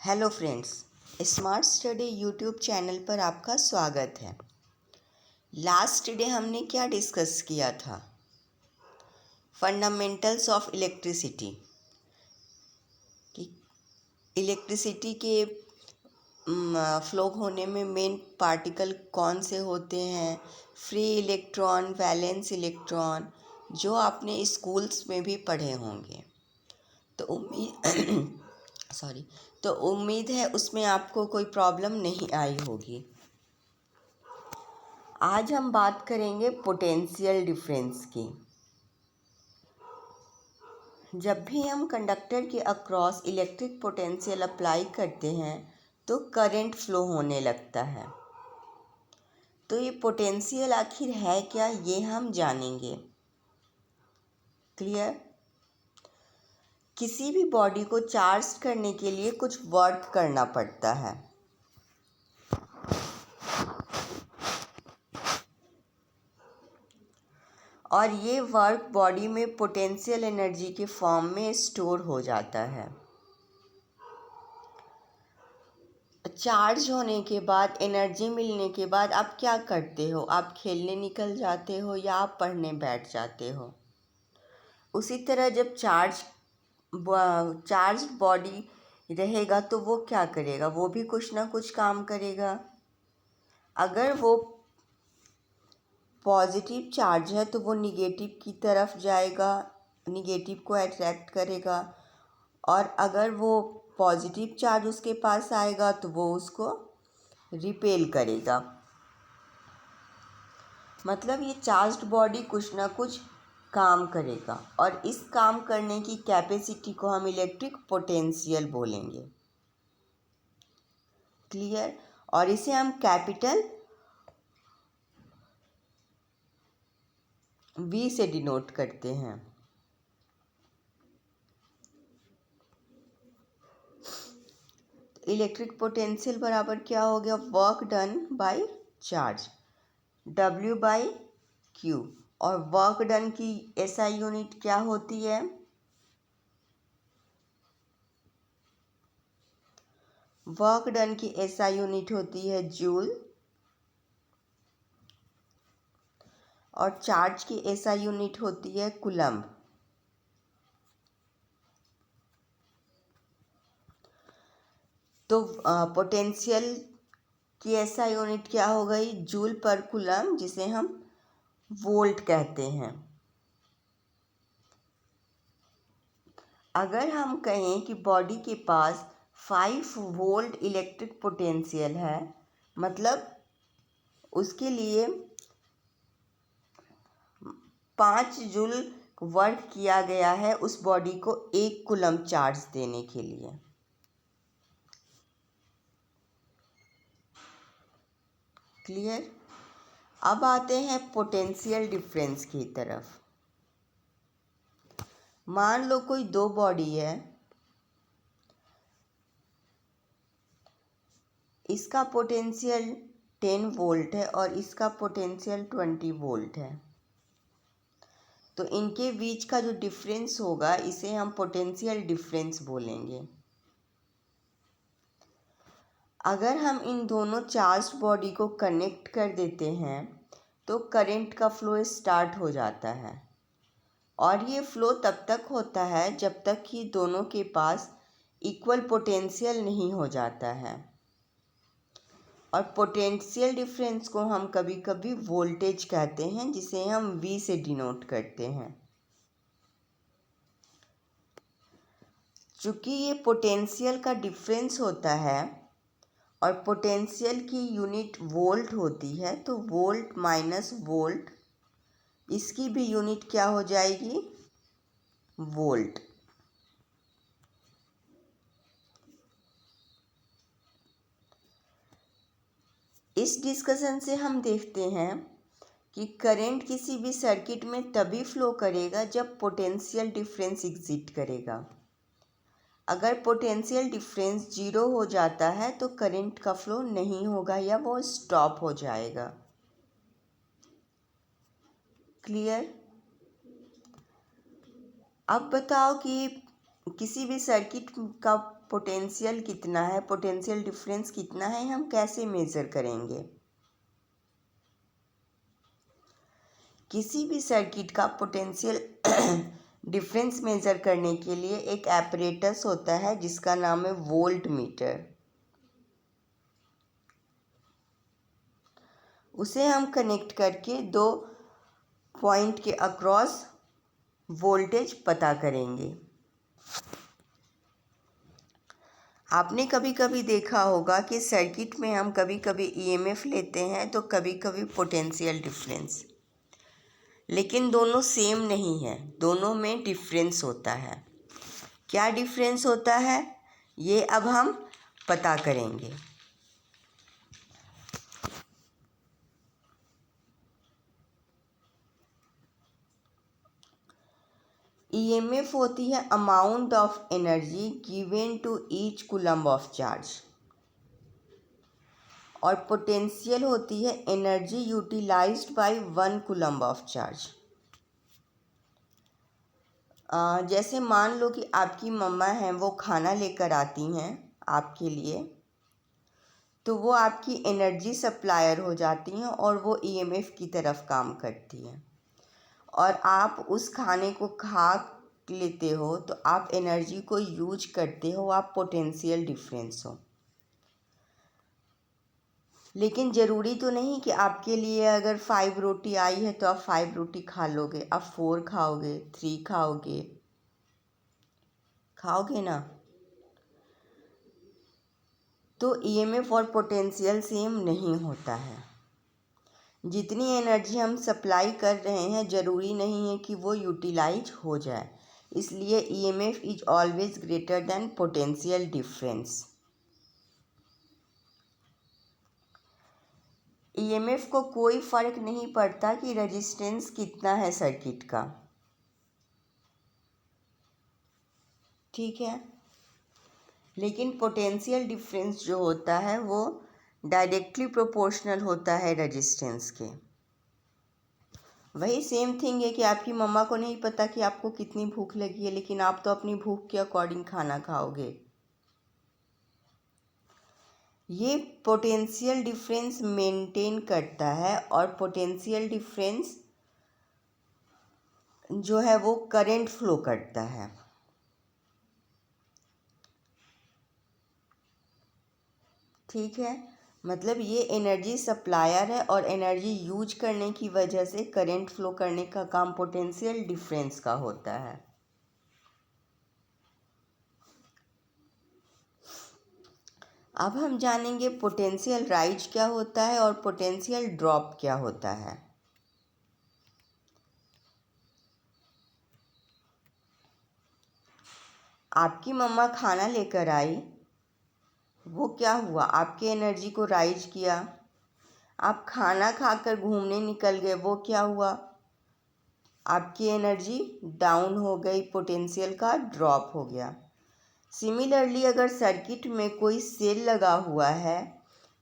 Hello friends, smart study YouTube channel पर आपका स्वागत है। लास्ट डे हमने क्या डिस्कस किया था? फंडामेंटल्स ऑफ इलेक्ट्रिसिटी कि इलेक्ट्रिसिटी के फ्लो होने में मेन पार्टिकल कौन से होते हैं, फ्री इलेक्ट्रॉन, वैलेंस इलेक्ट्रॉन, जो आपने स्कूल्स में भी पढ़े होंगे। तो उम्मीद है उसमें आपको कोई प्रॉब्लम नहीं आई होगी। आज हम बात करेंगे पोटेंशियल डिफरेंस की। जब भी हम कंडक्टर के अक्रॉस इलेक्ट्रिक पोटेंशियल अप्लाई करते हैं तो करंट फ्लो होने लगता है। तो ये पोटेंशियल आखिर है क्या, ये हम जानेंगे। क्लियर? किसी भी बॉडी को चार्ज करने के लिए कुछ वर्क करना पड़ता है। और ये वर्क बॉडी में पोटेंशियल एनर्जी के फॉर्म में स्टोर हो जाता है। चार्ज होने के बाद, एनर्जी मिलने के बाद आप क्या करते हो? आप खेलने निकल जाते हो या आप पढ़ने बैठ जाते हो। उसी तरह जब चार्ज बॉडी रहेगा तो वो क्या करेगा? वो भी कुछ ना कुछ काम करेगा। अगर वो पॉजिटिव चार्ज है तो वो निगेटिव की तरफ जाएगा, निगेटिव को अट्रैक्ट करेगा। और अगर वो पॉजिटिव चार्ज उसके पास आएगा तो वो उसको रिपेल करेगा। मतलब ये चार्ज्ड बॉडी कुछ ना कुछ काम करेगा और इस काम करने की कैपेसिटी को हम इलेक्ट्रिक पोटेंशियल बोलेंगे। क्लियर? और इसे हम कैपिटल V से डिनोट करते हैं। इलेक्ट्रिक पोटेंशियल बराबर क्या हो गया? Work done by charge, W by Q। और वर्क डन की SI यूनिट क्या होती है? वर्क डन की SI यूनिट होती है जूल। और चार्ज की SI यूनिट होती है कूलम्ब। तो पोटेंशियल की SI यूनिट क्या हो गई? जूल पर कूलम्ब, जिसे हम वोल्ट कहते हैं। अगर हम कहें कि बॉडी के पास 5 वोल्ट इलेक्ट्रिक पोटेंशियल है, मतलब उसके लिए 5 जूल वर्क किया गया है उस बॉडी को 1 कूलम्ब चार्ज देने के लिए। क्लियर? अब आते हैं पोटेंशियल डिफरेंस की तरफ। मान लो कोई दो बॉडी है, इसका पोटेंशियल 10 वोल्ट है और इसका पोटेंशियल 20 वोल्ट है। तो इनके बीच का जो डिफरेंस होगा इसे हम पोटेंशियल डिफरेंस बोलेंगे। अगर हम इन दोनों चार्ज्ड बॉडी को कनेक्ट कर देते हैं तो करंट का फ्लो स्टार्ट हो जाता है। और ये फ्लो तब तक होता है जब तक कि दोनों के पास इक्वल पोटेंशियल नहीं हो जाता है। और पोटेंशियल डिफरेंस को हम कभी कभी वोल्टेज कहते हैं, जिसे हम V से डिनोट करते हैं। चूँकि ये पोटेंशियल का डिफरेंस होता है और पोटेंशियल की यूनिट वोल्ट होती है, तो वोल्ट माइनस वोल्ट, इसकी भी यूनिट क्या हो जाएगी? वोल्ट। इस डिस्कशन से हम देखते हैं कि करंट किसी भी सर्किट में तभी फ्लो करेगा जब पोटेंशियल डिफरेंस एग्जिस्ट करेगा। अगर पोटेंशियल डिफरेंस 0 हो जाता है तो करंट का फ्लो नहीं होगा या वो स्टॉप हो जाएगा। क्लियर? अब बताओ कि किसी भी सर्किट का पोटेंशियल कितना है, पोटेंशियल डिफरेंस कितना है, हम कैसे मेज़र करेंगे? किसी भी सर्किट का पोटेंशियल डिफरेंस मेज़र करने के लिए एक एपरेटस होता है जिसका नाम है वोल्ट मीटर। उसे हम कनेक्ट करके दो पॉइंट के अक्रॉस वोल्टेज पता करेंगे। आपने कभी कभी देखा होगा कि सर्किट में हम कभी कभी ईएमएफ लेते हैं तो कभी कभी पोटेंशियल डिफरेंस, लेकिन दोनों सेम नहीं है, दोनों में डिफरेंस होता है। क्या डिफरेंस होता है ये अब हम पता करेंगे। ईएमएफ होती है amount of energy given to each coulomb of charge, और पोटेंशियल होती है energy utilized by 1 coulomb of charge. जैसे मान लो कि आपकी मम्मा हैं, वो खाना लेकर आती हैं आपके लिए, तो वो आपकी एनर्जी सप्लायर हो जाती हैं और वो ईएमएफ की तरफ काम करती हैं, और आप उस खाने को खा लेते हो तो आप एनर्जी को यूज करते हो, आप पोटेंशियल डिफरेंस हो। लेकिन ज़रूरी तो नहीं कि आपके लिए अगर 5 रोटी आई है तो आप 5 रोटी खा लोगे, आप 4 खाओगे, 3 खाओगे ना। तो ईएमएफ और पोटेंशियल सेम नहीं होता है। जितनी एनर्जी हम सप्लाई कर रहे हैं ज़रूरी नहीं है कि वो यूटिलाइज हो जाए, इसलिए EMF is always greater than potential difference. EMF को कोई फ़र्क नहीं पड़ता कि रेजिस्टेंस कितना है सर्किट का, ठीक है। लेकिन पोटेंशियल डिफरेंस जो होता है वो डायरेक्टली प्रोपोर्शनल होता है रेजिस्टेंस के। वही सेम थिंग है कि आपकी मम्मा को नहीं पता कि आपको कितनी भूख लगी है, लेकिन आप तो अपनी भूख के अकॉर्डिंग खाना खाओगे। ये पोटेंशियल डिफरेंस मेंटेन करता है, और पोटेंशियल डिफरेंस जो है वो करंट फ्लो करता है। ठीक है, मतलब ये एनर्जी सप्लायर है और एनर्जी यूज करने की वजह से करंट फ्लो करने का काम पोटेंशियल डिफरेंस का होता है। अब हम जानेंगे पोटेंशियल राइज क्या होता है और पोटेंशियल ड्रॉप क्या होता है। आपकी मम्मा खाना लेकर आई, वो क्या हुआ, आपकी एनर्जी को राइज किया। आप खाना खाकर घूमने निकल गए, वो क्या हुआ, आपकी एनर्जी डाउन हो गई, पोटेंशियल का ड्रॉप हो गया। सिमिलरली अगर सर्किट में कोई सेल लगा हुआ है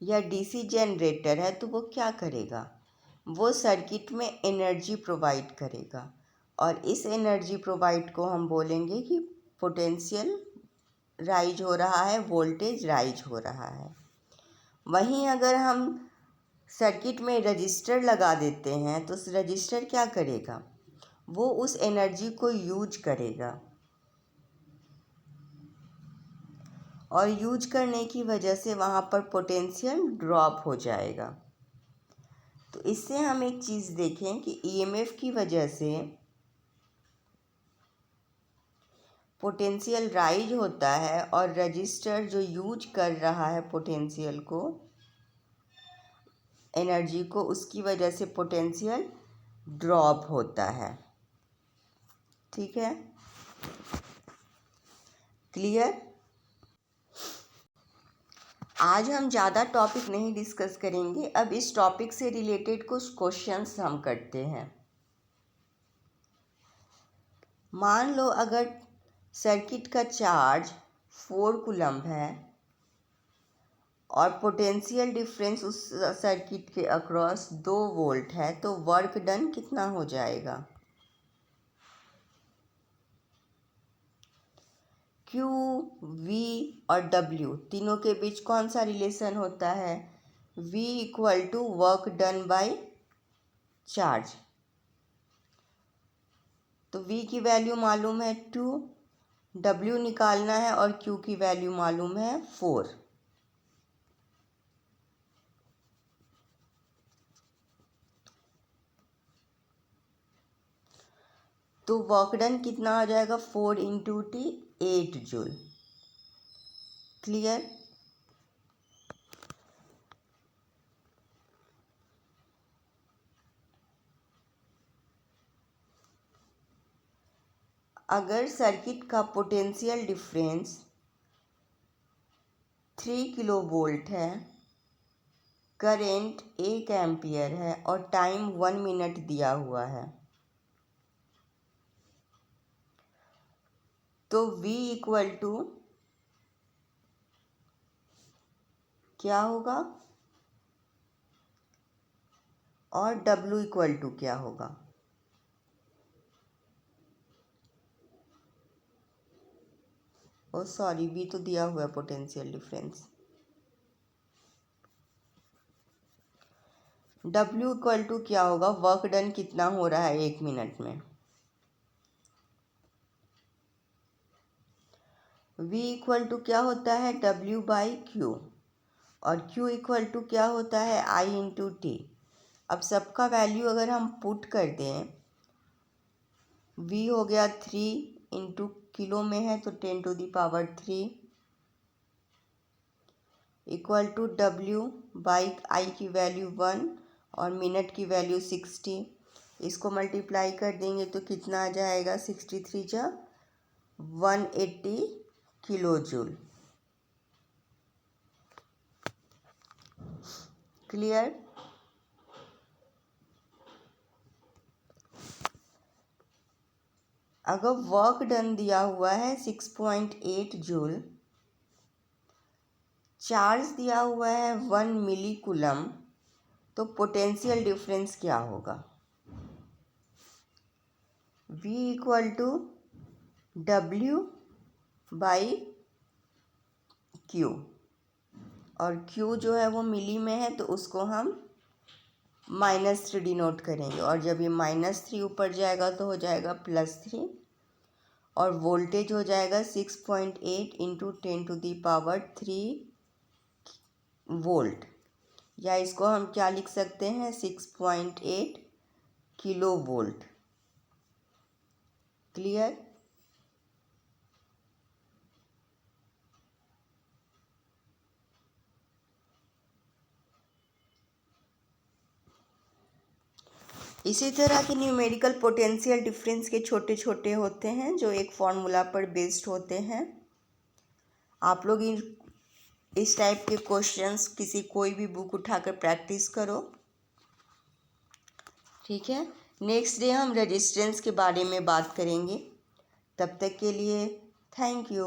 या डीसी जनरेटर है तो वो क्या करेगा, वो सर्किट में एनर्जी प्रोवाइड करेगा, और इस एनर्जी प्रोवाइड को हम बोलेंगे कि पोटेंशियल राइज हो रहा है, वोल्टेज राइज हो रहा है। वहीं अगर हम सर्किट में रजिस्टर लगा देते हैं तो रजिस्टर क्या करेगा, वो उस एनर्जी को यूज करेगा, और यूज करने की वजह से वहाँ पर पोटेंशियल ड्रॉप हो जाएगा। तो इससे हम एक चीज़ देखें कि ईएमएफ की वजह से पोटेंशियल राइज होता है, और रजिस्टर जो यूज कर रहा है पोटेंशियल को, एनर्जी को, उसकी वजह से पोटेंशियल ड्रॉप होता है। ठीक है, क्लियर। आज हम ज़्यादा टॉपिक नहीं डिस्कस करेंगे, अब इस टॉपिक से रिलेटेड कुछ क्वेश्चंस हम करते हैं। मान लो अगर सर्किट का चार्ज 4 कूलम्ब है और पोटेंशियल डिफरेंस उस सर्किट के अक्रॉस 2 वोल्ट है, तो वर्क डन कितना हो जाएगा। Q, V और W तीनों के बीच कौन सा रिलेशन होता है? V equal to work done by charge. तो V की वैल्यू मालूम है 2, W निकालना है और Q की वैल्यू मालूम है 4। तो वर्क डन कितना आ जाएगा? 4 इंटू टी 8 जूल। क्लियर? अगर सर्किट का पोटेंशियल डिफरेंस 3 किलो वोल्ट है, करेंट 1 एम्पियर है और टाइम 1 मिनट दिया हुआ है, तो V इक्वल टू क्या होगा और W इक्वल टू क्या होगा? ओ सॉरी, V तो दिया हुआ है potential difference. W equal to क्या होगा? वर्क डन कितना हो रहा है 1 मिनट में। V इक्वल टू क्या होता है? W बाई Q और Q इक्वल टू क्या होता है? I into T. अब सबका वैल्यू अगर हम पुट कर दें, V हो गया 3 इंटू किलो में है तो 10 to the power 3 equal to W by I की वैल्यू 1 और मिनट की वैल्यू 60। इसको मल्टीप्लाई कर देंगे तो कितना आ जाएगा? 63 जा 180 किलो जूल। क्लियर? अगर वर्क डन दिया हुआ है 6.8 जूल, चार्ज दिया हुआ है 1 मिली कूलम, तो पोटेंशियल डिफरेंस क्या होगा? V equal to W by Q और Q जो है वो मिली में है तो उसको हम -3 डिनोट करेंगे और जब ये -3 ऊपर जाएगा तो हो जाएगा +3 और वोल्टेज हो जाएगा 6.8 into 10 to the power 3 volt, या इसको हम क्या लिख सकते हैं? 6.8 किलो वोल्ट। क्लियर? इसी तरह के न्यूमेरिकल पोटेंशियल डिफरेंस के छोटे छोटे होते हैं जो एक फॉर्मूला पर बेस्ड होते हैं। आप लोग इस टाइप के क्वेश्चंस किसी कोई भी बुक उठाकर प्रैक्टिस करो। ठीक है, नेक्स्ट डे हम रेजिस्टेंस के बारे में बात करेंगे। तब तक के लिए थैंक यू।